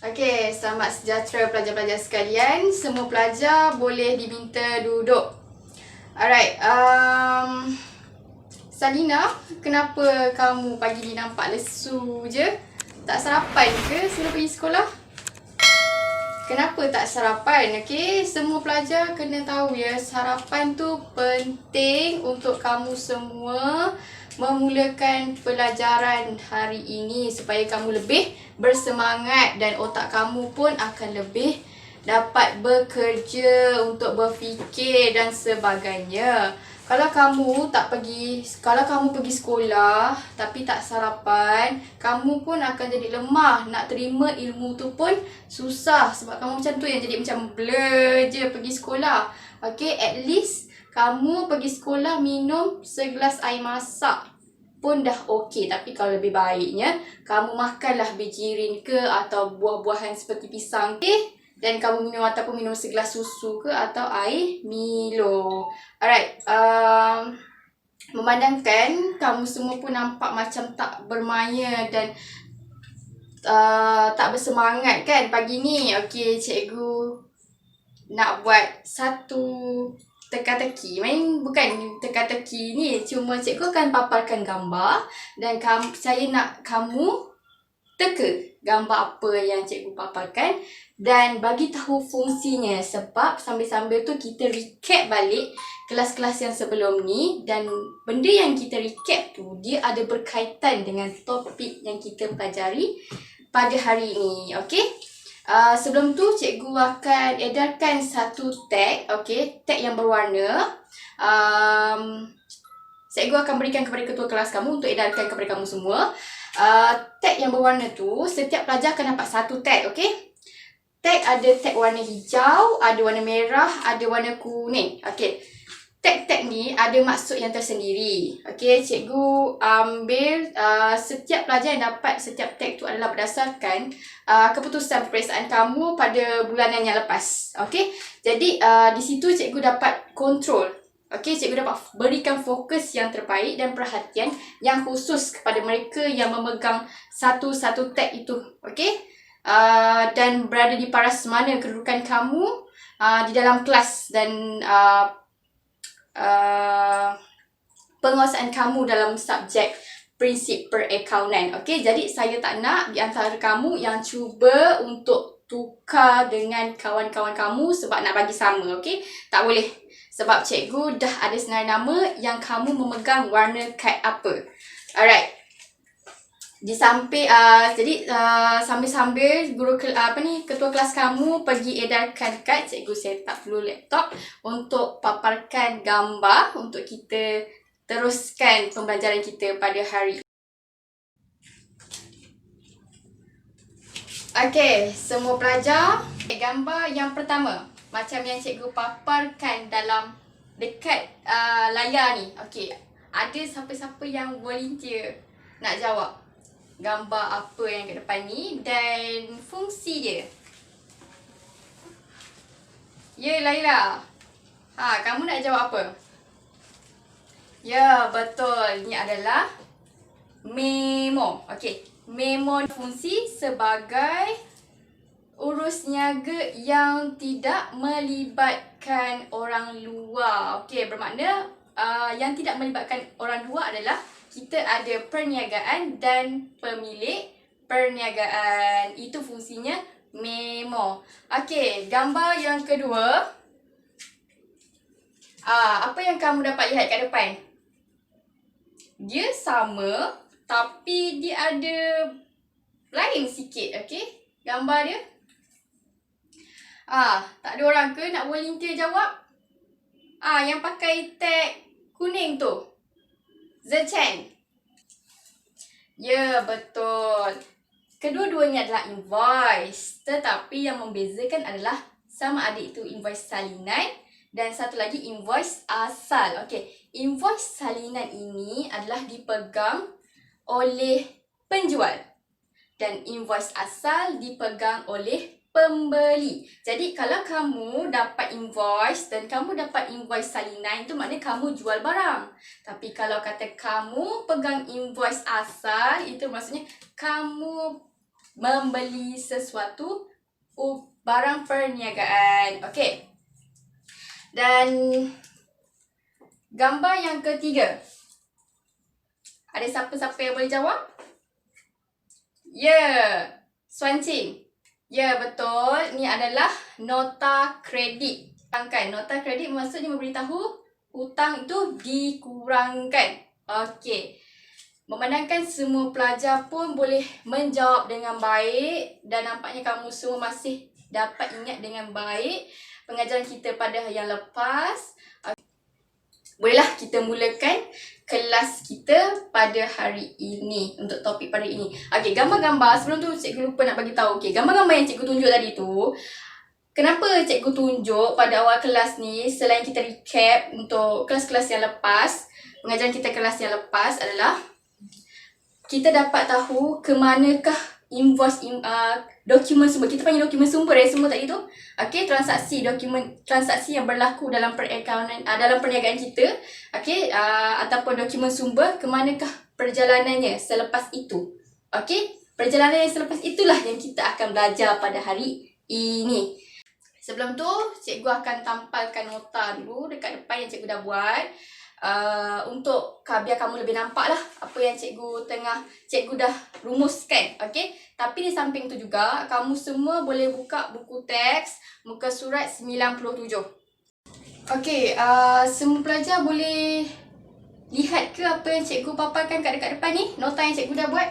Okey, selamat sejahtera pelajar-pelajar sekalian. Semua pelajar boleh diminta duduk. Alright, Salina, kenapa kamu pagi ni nampak lesu je? Tak sarapan ke sebelum pergi sekolah? Kenapa tak sarapan? Okey, semua pelajar kena tahu ya, sarapan tu penting untuk kamu semua memulakan pelajaran hari ini supaya kamu lebih bersemangat dan otak kamu pun akan lebih dapat bekerja untuk berfikir dan sebagainya. Kalau kamu pergi sekolah tapi tak sarapan, kamu pun akan jadi lemah. Nak terima ilmu tu pun susah sebab kamu macam tu yang jadi macam blur je pergi sekolah. Okay, at least kamu pergi sekolah minum segelas air masak pun dah okey. Tapi kalau lebih baiknya kamu makanlah bijirin ke atau buah-buahan seperti pisang. Okay? Dan kamu minum ataupun minum segelas susu ke atau air Milo. Alright, memandangkan kamu semua pun nampak macam tak bermaya dan tak bersemangat kan pagi ni. Okey, cikgu nak buat satu teka-teki. Bukan teka-teki ni, cuma cikgu akan paparkan gambar dan saya nak kamu teka gambar apa yang cikgu paparkan dan bagi tahu fungsinya, sebab sambil-sambil tu kita recap balik kelas-kelas yang sebelum ni dan benda yang kita recap tu dia ada berkaitan dengan topik yang kita pelajari pada hari ini. Okey, sebelum tu cikgu akan edarkan satu tag, okey, tag yang berwarna. Cikgu akan berikan kepada ketua kelas kamu untuk edarkan kepada kamu semua. Tag yang berwarna tu, setiap pelajar akan dapat satu tag, okey? Tag ada tag warna hijau, ada warna merah, ada warna kuning. Okey. Tag-tag ni ada maksud yang tersendiri. Okey, cikgu ambil setiap pelajar yang dapat setiap tag tu adalah berdasarkan keputusan peperiksaan kamu pada bulanan yang lepas. Okey. Jadi di situ cikgu dapat kontrol. Okey, cikgu dapat berikan fokus yang terbaik dan perhatian yang khusus kepada mereka yang memegang satu-satu tag itu. Okey? Dan berada di paras mana kedudukan kamu di dalam kelas dan penguasaan kamu dalam subjek prinsip perakaunan. Okey, jadi saya tak nak di antara kamu yang cuba untuk tukar dengan kawan-kawan kamu sebab nak bagi sama. Okey, tak boleh. Sebab cikgu dah ada senarai nama yang kamu memegang warna kad apa. Alright. Sambil-sambil ketua kelas kamu pergi edarkan kad, cikgu set up dulu laptop untuk paparkan gambar untuk kita teruskan pembelajaran kita pada hari. Okey, semua pelajar, gambar yang pertama macam yang cikgu paparkan dalam dekat layar ni. Okey, ada siapa-siapa yang volunteer nak jawab gambar apa yang kat depan ni dan fungsi dia. Ya, Laila. Kamu nak jawab apa? Ya, betul. Ini adalah memo. Okey, memo fungsi sebagai urus niaga yang tidak melibatkan orang luar. Okey, bermakna yang tidak melibatkan orang luar adalah kita ada perniagaan dan pemilik perniagaan. Itu fungsinya memo. Okey, gambar yang kedua. Apa yang kamu dapat lihat kat depan? Dia sama tapi dia ada lain sikit, okey? Gambar dia. Tak ada orang ke nak volunteer jawab? Yang pakai tag kuning tu. Zechen. Ya, betul. Kedua-duanya adalah invoice. Tetapi yang membezakan adalah sama ada itu invoice salinan dan satu lagi invoice asal. Okey, invoice salinan ini adalah dipegang oleh penjual dan invoice asal dipegang oleh pembeli. Jadi kalau kamu dapat invoice dan kamu dapat invoice salinan, itu maknanya kamu jual barang. Tapi kalau kata kamu pegang invoice asal, itu maksudnya kamu membeli sesuatu barang perniagaan. Okey. Dan gambar yang ketiga. Ada siapa-siapa yang boleh jawab? Ya, Swancing. Ya, betul. Ini adalah nota kredit. Nota kredit maksudnya memberitahu hutang itu dikurangkan. Okey. Memandangkan semua pelajar pun boleh menjawab dengan baik dan nampaknya kamu semua masih dapat ingat dengan baik pengajaran kita pada yang lepas. Bolehlah kita mulakan kelas kita pada hari ini untuk topik pada ini. Okey, gambar-gambar sebelum tu cikgu lupa nak bagi tahu. Okey, gambar-gambar yang cikgu tunjuk tadi tu, kenapa cikgu tunjuk pada awal kelas ni selain kita recap untuk kelas-kelas yang lepas, pengajaran kita kelas yang lepas adalah kita dapat tahu ke manakah dokumen sumber. Kita panggil dokumen sumber semua tadi tu. Okey, transaksi yang berlaku dalam dalam perniagaan kita. Okey, ataupun dokumen sumber, ke manakah perjalanannya selepas itu. Okey, perjalanan yang selepas itulah yang kita akan belajar pada hari ini. Sebelum tu, cikgu akan tampalkan nota dulu dekat depan yang cikgu dah buat. Untuk biar kamu lebih nampak lah apa yang cikgu dah rumuskan. Okey, tapi di samping tu juga kamu semua boleh buka buku teks muka surat 97. Okey, semua pelajar boleh lihat ke apa yang cikgu paparkan kat dekat depan ni, nota yang cikgu dah buat?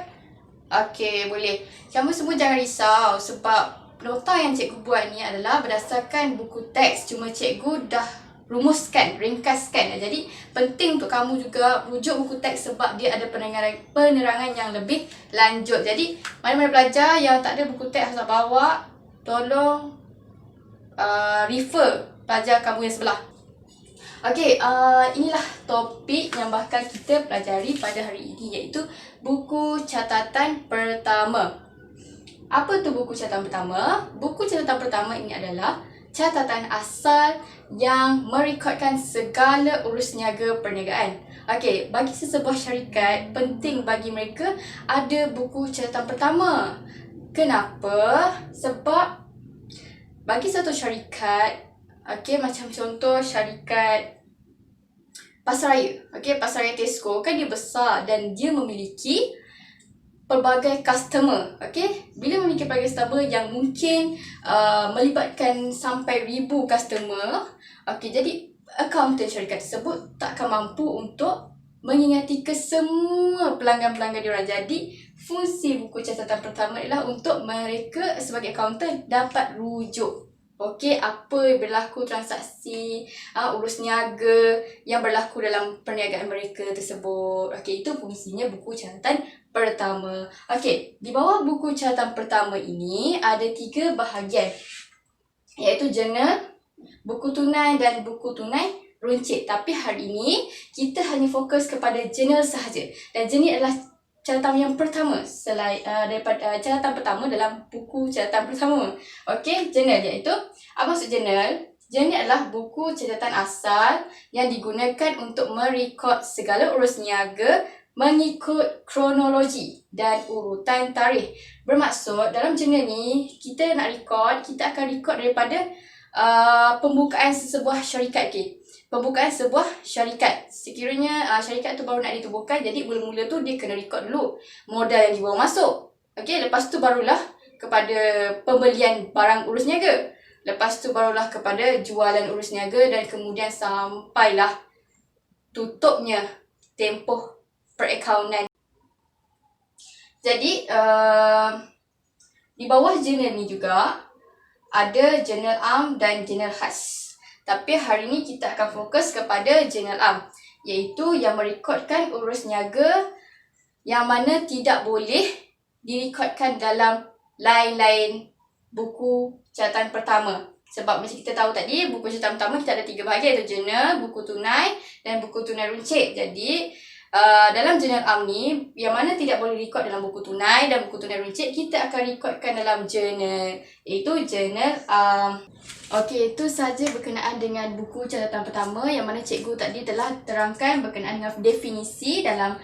Okey, boleh. Kamu semua jangan risau sebab nota yang cikgu buat ni adalah berdasarkan buku teks. Cuma cikgu dah rumuskan, ringkaskan. Jadi penting untuk kamu juga rujuk buku teks sebab dia ada penerangan yang lebih lanjut. Jadi mana-mana pelajar yang tak ada buku teks asal bawa, tolong refer pelajar kamu yang sebelah. Okey, inilah topik yang bakal kita pelajari pada hari ini, iaitu buku catatan pertama. Apa tu buku catatan pertama? Buku catatan pertama ini adalah catatan asal yang merekodkan segala urus niaga perniagaan. Okey, bagi sesebuah syarikat, penting bagi mereka ada buku catatan pertama. Kenapa? Sebab bagi satu syarikat, okey, macam contoh syarikat Pasaraya. Okey, Pasaraya Tesco kan dia besar dan dia memiliki pelbagai customer. Okey, bila memiliki pelbagai customer yang mungkin melibatkan sampai 1000 customer, okey, jadi accountant syarikat tersebut tak akan mampu untuk mengingati ke semua pelanggan-pelanggan diorang. Jadi fungsi buku catatan pertama ialah untuk mereka sebagai accountant dapat rujuk, okey, apa yang berlaku transaksi, urus niaga yang berlaku dalam perniagaan mereka tersebut. Okey, itu fungsinya buku catatan pertama. Okey, di bawah buku catatan pertama ini ada 3 bahagian, iaitu jurnal, buku tunai dan buku tunai runcit. Tapi hari ini kita hanya fokus kepada jurnal sahaja. Dan jurnal adalah catatan yang pertama daripada catatan pertama dalam buku catatan pertama. Okey, jurnal iaitu apa maksud jurnal? Jurnal adalah buku catatan asal yang digunakan untuk merekod segala urus niaga mengikut kronologi dan urutan tarikh. Bermaksud dalam jurnal ni kita nak rekod, kita akan rekod daripada pembukaan sebuah syarikat. Okay, pembukaan sebuah syarikat. Sekiranya syarikat tu baru nak ditubuhkan, jadi mula-mula tu dia kena rekod dulu modal yang dibawa masuk. Okay, lepas tu barulah kepada pembelian barang urus niaga. Lepas tu barulah kepada jualan urus niaga dan kemudian sampailah tutupnya tempoh perakaunan. Jadi di bawah jurnal ni juga ada jurnal am dan jurnal khas. Tapi hari ni kita akan fokus kepada jurnal am, iaitu yang merekodkan urus niaga yang mana tidak boleh direkodkan dalam lain-lain buku catatan pertama. Sebab macam kita tahu tadi, buku catatan pertama kita ada 3 bahagian, iaitu jurnal, buku tunai dan buku tunai runcit. Jadi dalam jurnal am ni, yang mana tidak boleh record dalam buku tunai dan buku tunai runcit, kita akan recordkan dalam jurnal, iaitu jurnal am. Okey, itu saja berkenaan dengan buku catatan pertama yang mana cikgu tadi telah terangkan berkenaan dengan definisi dalam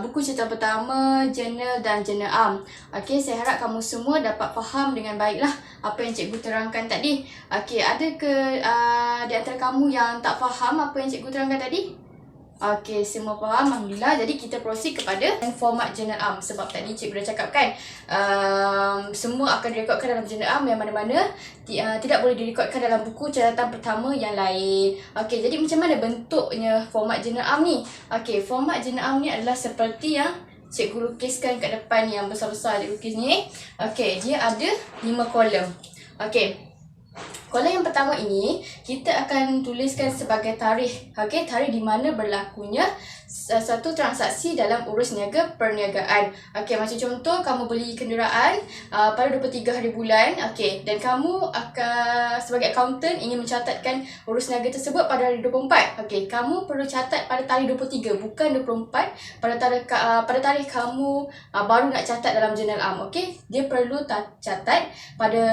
buku catatan pertama, jurnal dan jurnal am. Okey, saya harap kamu semua dapat faham dengan baiklah apa yang cikgu terangkan tadi. Okey, ada ke di antara kamu yang tak faham apa yang cikgu terangkan tadi? Okey, semua faham, Alhamdulillah. Jadi kita proceed kepada format jurnal am. Sebab tadi cikgu dah cakap kan, semua akan direkodkan dalam jurnal am yang mana-mana tidak boleh direkodkan dalam buku catatan pertama yang lain. Okey, jadi macam mana bentuknya format jurnal am ni? Okey, format jurnal am ni adalah seperti yang cikgu lukiskan kat depan yang besar-besar dia lukis ni. Okey, dia ada 5 kolom. Okey. Kolom yang pertama ini kita akan tuliskan sebagai tarikh. Okey, tarikh di mana berlakunya satu transaksi dalam urus niaga perniagaan. Okey, macam contoh kamu beli kenderaan pada 23 hari bulan. Okey, dan kamu akan sebagai accountant ingin mencatatkan urus niaga tersebut pada hari 24. Okey, kamu perlu catat pada tarikh 23, bukan 24 pada tarikh kamu baru nak catat dalam jurnal am. Okey, dia perlu catat pada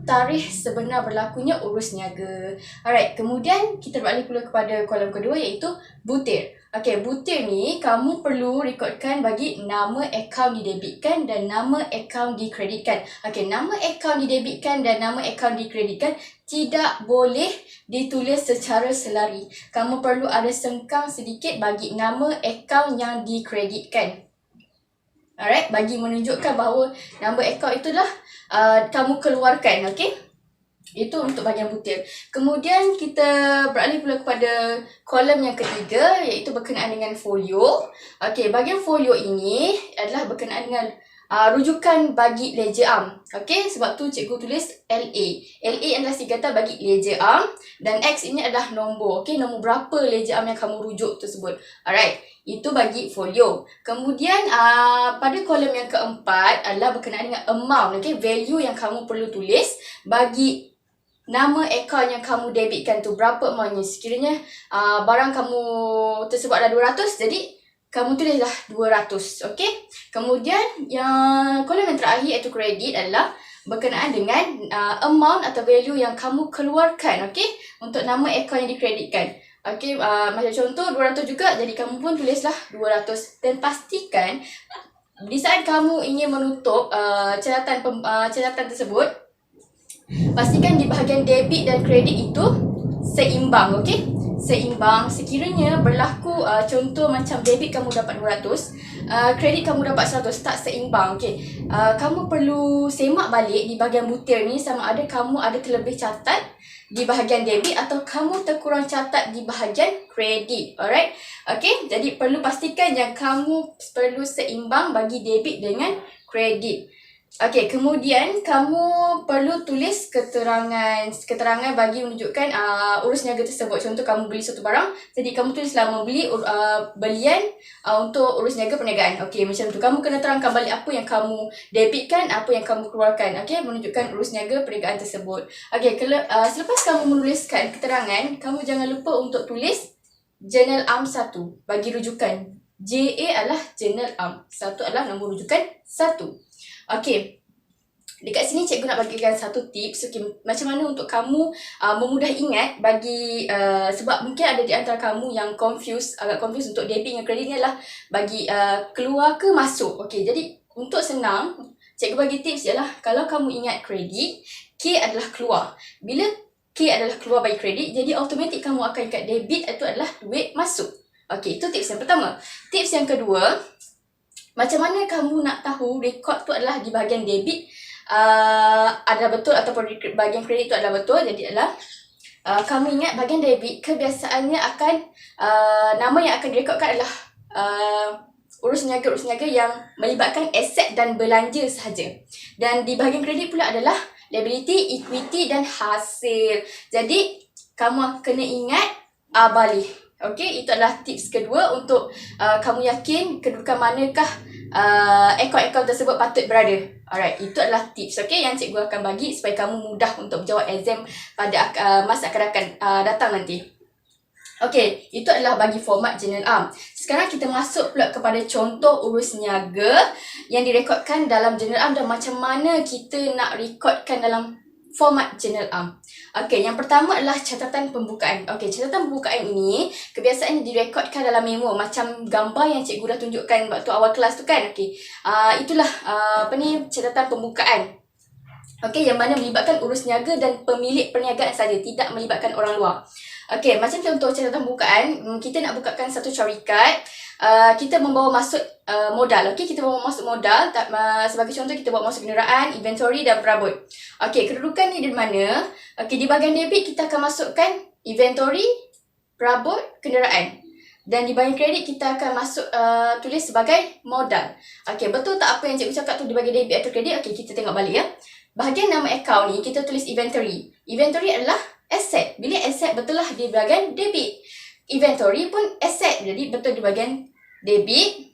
tarikh sebenar berlakunya urus niaga. Alright, kemudian kita beralih pula kepada kolom kedua iaitu butir. Okey, butir ni kamu perlu rekodkan bagi nama akaun didebitkan dan nama akaun dikreditkan. Okey, nama akaun didebitkan dan nama akaun dikreditkan tidak boleh ditulis secara selari. Kamu perlu ada sengkang sedikit bagi nama akaun yang dikreditkan. Alright, bagi menunjukkan bahawa nama akaun itulah kamu keluarkan. Okey, itu untuk bahagian butir. Kemudian kita beralih pula kepada kolom yang ketiga iaitu berkenaan dengan folio. Okey, bahagian folio ini adalah berkenaan dengan rujukan bagi ledger am. Okey, sebab tu cikgu tulis LA. LA adalah singkatan bagi ledger am dan X ini adalah nombor. Okey, nombor berapa ledger am yang kamu rujuk tersebut. Alright, itu bagi folio. Kemudian pada kolom yang keempat adalah berkenaan dengan amount. Okey, value yang kamu perlu tulis bagi nama akaun yang kamu debitkan tu, berapa amountnya. Sekiranya barang kamu tersebut adalah 200, jadi kamu tulislah 200. Okey. Kemudian yang kolom yang terakhir iaitu kredit adalah berkenaan dengan amount atau value yang kamu keluarkan, okey, untuk nama akaun yang dikreditkan. Okey, macam contoh 200 juga, jadi kamu pun tulislah 200 dan pastikan di saat kamu ingin menutup catatan tersebut, pastikan di bahagian debit dan kredit itu seimbang. Okey, seimbang. Sekiranya berlaku contoh macam debit kamu dapat 200, kredit kamu dapat 100, tak seimbang. Okey, kamu perlu semak balik di bahagian butir ni sama ada kamu ada terlebih catat di bahagian debit atau kamu terkurang catat di bahagian kredit. Alright. Okey, jadi perlu pastikan yang kamu perlu seimbang bagi debit dengan kredit. Okey, kemudian kamu perlu tulis keterangan bagi menunjukkan urus niaga tersebut. Contoh kamu beli suatu barang, jadi kamu tulislah membeli belian untuk urus niaga perniagaan. Okey, macam tu. Kamu kena terangkan balik apa yang kamu debitkan, apa yang kamu keluarkan. Okey, menunjukkan urus niaga perniagaan tersebut. Okey, selepas kamu menuliskan keterangan, kamu jangan lupa untuk tulis jurnal am 1 bagi rujukan. JA adalah jurnal am, 1 adalah nombor rujukan 1. Okey, dekat sini cikgu nak bagikan satu tips. Okay, macam mana untuk kamu memudah ingat bagi sebab mungkin ada di antara kamu yang agak confused untuk debit dengan kredit ni adalah bagi keluar ke masuk. Okey, jadi untuk senang, cikgu bagi tips ialah kalau kamu ingat kredit, K adalah keluar. Bila K adalah keluar bagi kredit, jadi automatik kamu akan ingat debit itu adalah duit masuk. Okey, itu tips yang pertama. Tips yang kedua, macam mana kamu nak tahu rekod tu adalah di bahagian debit adalah betul ataupun bahagian kredit tu adalah betul. Jadi adalah kamu ingat bahagian debit kebiasaannya akan nama yang akan direkodkan adalah urus niaga yang melibatkan aset dan belanja sahaja. Dan di bahagian kredit pula adalah liability, equity dan hasil. Jadi kamu kena ingat balik. Okey, itu adalah tips kedua untuk kamu yakin kedudukan manakah akaun-akaun tersebut patut berada. Alright, itu adalah tips yang cikgu akan bagi supaya kamu mudah untuk menjawab exam pada masa akan datang nanti. Okey, itu adalah bagi format Journal Am. Sekarang kita masuk pula kepada contoh urus niaga yang direkodkan dalam Journal Am dan macam mana kita nak rekodkan dalam format Journal Am. Okey, yang pertama adalah catatan pembukaan. Okey, catatan pembukaan ini kebiasaannya direkodkan dalam memo macam gambar yang cikgu dah tunjukkan waktu awal kelas tu kan. Okey, itulah catatan pembukaan. Okey, yang mana melibatkan urus niaga dan pemilik perniagaan saja, tidak melibatkan orang luar. Okey, macam contoh catatan pembukaan, kita nak bukakan satu syarikat, kita membawa masuk modal. Okey, kita bawa masuk modal, sebagai contoh kita bawa masuk kenderaan, inventory dan perabot. Okey, kedudukan ni di mana? Okey, di bahagian debit kita akan masukkan inventory, perabot, kenderaan. Dan di bahagian kredit kita akan masuk tulis sebagai modal. Okey, betul tak apa yang cikgu cakap tu di bahagian debit atau kredit? Okey, kita tengok balik ya. Bahagian nama account ni kita tulis inventory. Inventory adalah asset. Bila asset betul lah di bahagian debit. Inventory pun asset. Jadi betul di bahagian debit.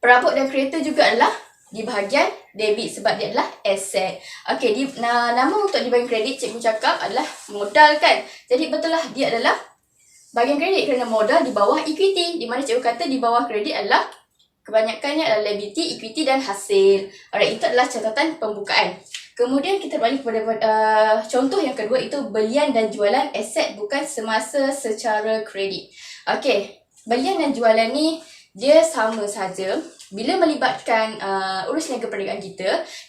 Perabot dan kereta juga adalah di bahagian debit sebab dia adalah asset. Okey, nama untuk di bahagian kredit cikgu cakap adalah modal kan. Jadi betul lah dia adalah bahagian kredit kerana modal di bawah equity. Di mana cikgu kata di bawah kredit adalah kebanyakannya adalah liability, equity dan hasil. Alright, itu adalah catatan pembukaan. Kemudian kita balik kepada contoh yang kedua, itu belian dan jualan aset bukan semasa secara kredit. Okey, belian dan jualan ni dia sama saja. Bila melibatkan urus niaga perniagaan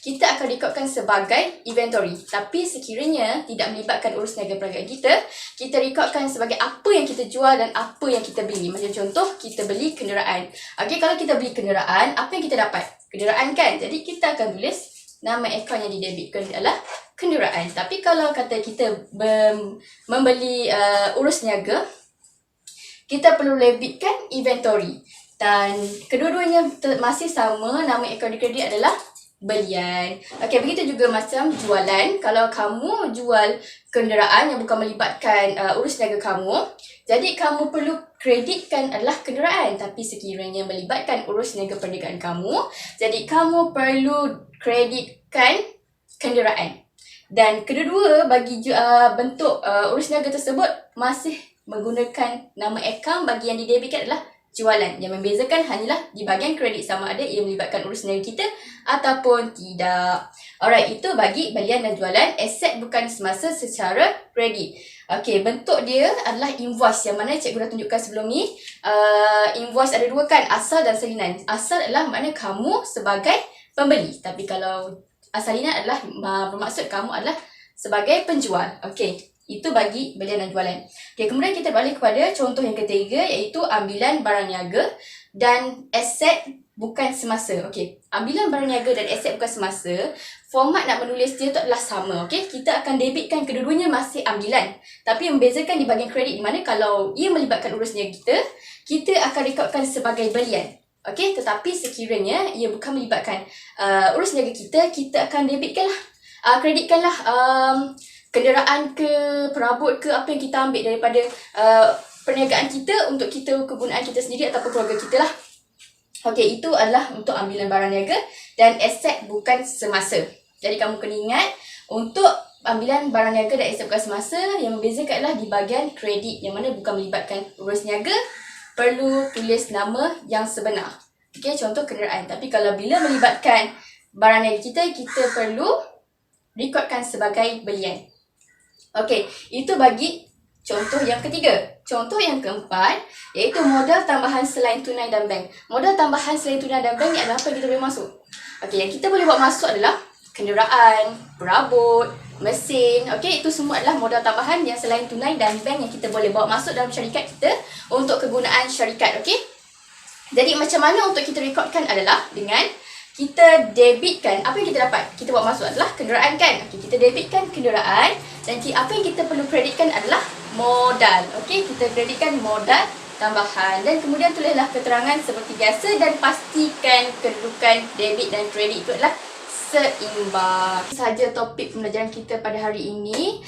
kita akan rekodkan sebagai inventory. Tapi sekiranya tidak melibatkan urus niaga perniagaan kita rekodkan sebagai apa yang kita jual dan apa yang kita beli. Macam contoh, kita beli kenderaan. Okey, kalau kita beli kenderaan, apa yang kita dapat? Kenderaan kan? Jadi kita akan tulis nama akaun yang didebitkan adalah kenderaan. Tapi kalau kata kita membeli urus niaga, kita perlu debitkan inventory. Dan kedua-duanya masih sama, nama akaun kredit adalah belian. Okey, begitu juga macam jualan. Kalau kamu jual kenderaan yang bukan melibatkan urus niaga kamu, jadi kamu perlu kreditkan adalah kenderaan. Tapi sekiranya melibatkan urus niaga perniagaan kamu, jadi kamu perlu kreditkan kenderaan. Dan kedua-dua bagi bentuk urus niaga tersebut masih menggunakan nama akaun. Bagi yang didebitkan adalah jualan. Yang membezakan hanyalah di bahagian kredit sama ada ia melibatkan urus niaga kita ataupun tidak. Alright, itu bagi belian dan jualan. Aset bukan semasa secara kredit. Okey, bentuk dia adalah invoice yang mana cikgu dah tunjukkan sebelum ni. Invoice ada dua kan, asal dan salinan. Asal adalah makna kamu sebagai pembeli. Tapi kalau salinan adalah bermaksud kamu adalah sebagai penjual. Okey, itu bagi belian dan jualan. Okay, kemudian kita balik kepada contoh yang ketiga, iaitu ambilan barang niaga dan aset bukan semasa. Okey, ambilan barang niaga dan aset bukan semasa, format nak menulis dia tu adalah sama. Okey, kita akan debitkan kedua-duanya masih ambilan. Tapi membezakan di bahagian kredit, di mana kalau ia melibatkan urus niaga kita akan rekodkan sebagai belian. Okey, tetapi sekiranya ia bukan melibatkan urus niaga kita akan debitkanlah, kreditkanlah kenderaan ke, perabot ke, apa yang kita ambil daripada perniagaan kita untuk kegunaan kita sendiri ataupun keluarga kita lah. Okey, itu adalah untuk ambilan barang niaga dan aset bukan semasa. Jadi kamu kena ingat, untuk ambilan barang niaga dan aset bukan semasa, yang membezakan adalah di bahagian kredit yang mana bukan melibatkan urus niaga, perlu tulis nama yang sebenar. Okey, contoh kenderaan. Tapi kalau bila melibatkan barang niaga kita perlu rekodkan sebagai belian. Okey, itu bagi contoh yang ketiga. Contoh yang keempat, iaitu modal tambahan selain tunai dan bank. Modal tambahan selain tunai dan bank ni adalah apa yang kita boleh masuk? Okey, yang kita boleh buat masuk adalah kenderaan, perabot, mesin. Okey, itu semua adalah modal tambahan yang selain tunai dan bank yang kita boleh bawa masuk dalam syarikat kita untuk kegunaan syarikat. Okey, jadi macam mana untuk kita rekodkan adalah dengan kita debitkan apa yang kita dapat. Kita buat masuk adalah kenderaan kan. Okey, kita debitkan kenderaan dan apa yang kita perlu kreditkan adalah modal. Okey, kita kreditkan modal tambahan dan kemudian tulislah keterangan seperti biasa dan pastikan kedudukan debit dan kredit itu adalah seimbang. Saja topik pembelajaran kita pada hari ini.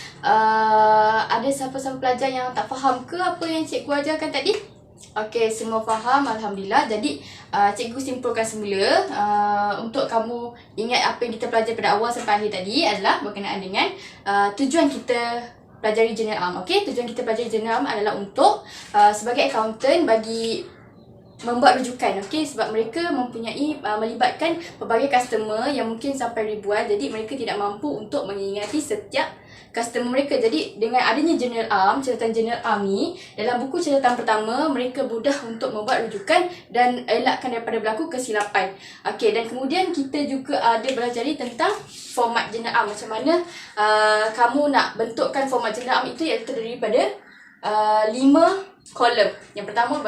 Ada siapa-siapa pelajar yang tak faham ke apa yang cikgu ajarkan tadi? Okey, semua faham, alhamdulillah. Jadi cikgu simpulkan semula, untuk kamu ingat apa yang kita pelajari pada awal sampai akhir tadi adalah berkenaan dengan tujuan kita pelajari General Arm. Okey, tujuan kita pelajari General Arm adalah untuk sebagai accountant bagi membuat rujukan. Okey, sebab mereka mempunyai melibatkan pelbagai customer yang mungkin sampai ribuan, jadi mereka tidak mampu untuk mengingati setiap customer mereka. Jadi dengan adanya General Arm, catatan General Arm ni, dalam buku catatan pertama mereka mudah untuk membuat rujukan dan elakkan daripada berlaku kesilapan. Okey, dan kemudian kita juga ada belajar tentang format General Arm. Macam mana kamu nak bentukkan format General Arm itu, iaitu daripada 5 kolom. Yang pertama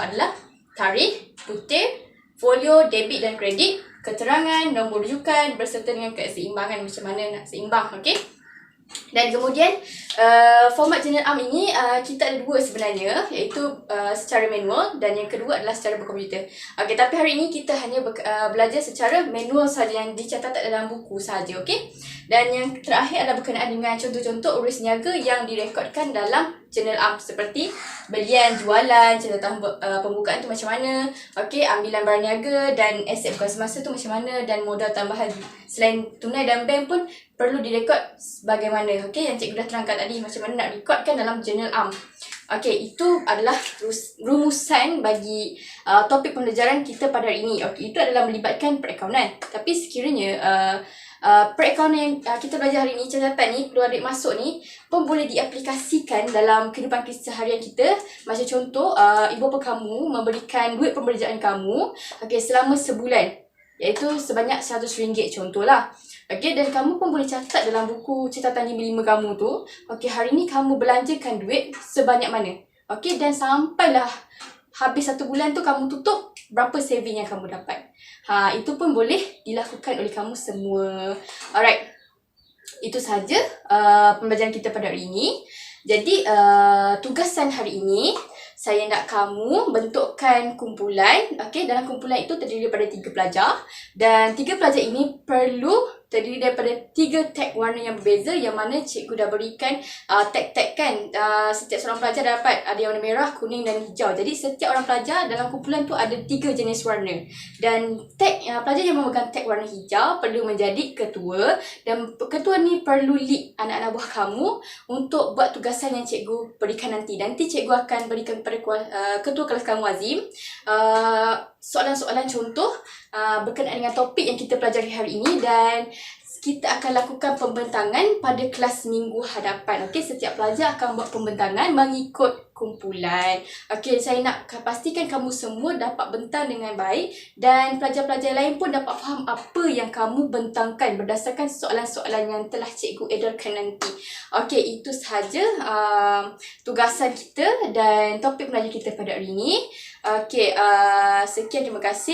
adalah tarikh, butir, folio, debit dan kredit, keterangan, nombor rujukan berserta dengan keseimbangan, macam mana nak seimbang. Okey. Dan kemudian format General Arm ini kita ada dua sebenarnya, iaitu secara manual dan yang kedua adalah secara berkomputer. Okey, tapi hari ini kita hanya belajar secara manual saja, yang dicatat dalam buku saja. Okey. Dan yang terakhir adalah berkenaan dengan contoh-contoh urus niaga yang direkodkan dalam General Arm, seperti belian, jualan, catatan pembukaan tu macam mana, okey, ambilan barang niaga dan aset bukan semasa tu macam mana, dan modal tambahan selain tunai dan bank pun perlu direkod bagaimana. Okey, yang cikgu dah terangkan tadi macam mana nak rekodkan dalam General Arm. Okey, itu adalah rumusan bagi topik pembelajaran kita pada hari ini. Okey, itu adalah melibatkan perakaunan. Tapi sekiranya perakaunan yang kita belajar hari ni, catatan ni, keluar duit masuk ni pun boleh diaplikasikan dalam kehidupan keseharian kita. Macam contoh, ibu bapa kamu memberikan duit pembelajaran kamu, okey, selama sebulan, iaitu sebanyak RM100 contohlah. Okey, dan kamu pun boleh catat dalam buku catatan 5 kamu tu, okey, hari ni kamu belanjakan duit sebanyak mana. Okey, dan sampailah habis 1 bulan tu kamu tutup, berapa saving yang kamu dapat. Itu pun boleh dilakukan oleh kamu semua. Alright. Itu sahaja pembelajaran kita pada hari ini. Jadi tugasan hari ini, saya nak kamu bentukkan kumpulan. Okey, dalam kumpulan itu terdiri daripada 3 pelajar, dan 3 pelajar ini perlu terdiri daripada 3 tag warna yang berbeza, yang mana cikgu dah berikan tag-tag kan. Setiap seorang pelajar dapat ada yang warna merah, kuning dan hijau. Jadi setiap orang pelajar dalam kumpulan tu ada 3 jenis warna. Dan tag pelajar yang memegang tag warna hijau perlu menjadi ketua, dan ketua ni perlu lead anak-anak buah kamu untuk buat tugasan yang cikgu berikan nanti. Nanti cikgu akan berikan kepada ketua kelas kamu, Azim, soalan-soalan contoh berkenaan dengan topik yang kita pelajari hari ini, dan kita akan lakukan pembentangan pada kelas minggu hadapan. Okey, setiap pelajar akan buat pembentangan mengikut kumpulan. Okey, saya nak pastikan kamu semua dapat bentang dengan baik, dan pelajar-pelajar lain pun dapat faham apa yang kamu bentangkan berdasarkan soalan-soalan yang telah cikgu edarkan nanti. Okey, itu sahaja tugasan kita dan topik pembelajaran kita pada hari ini. Okey, sekian, terima kasih.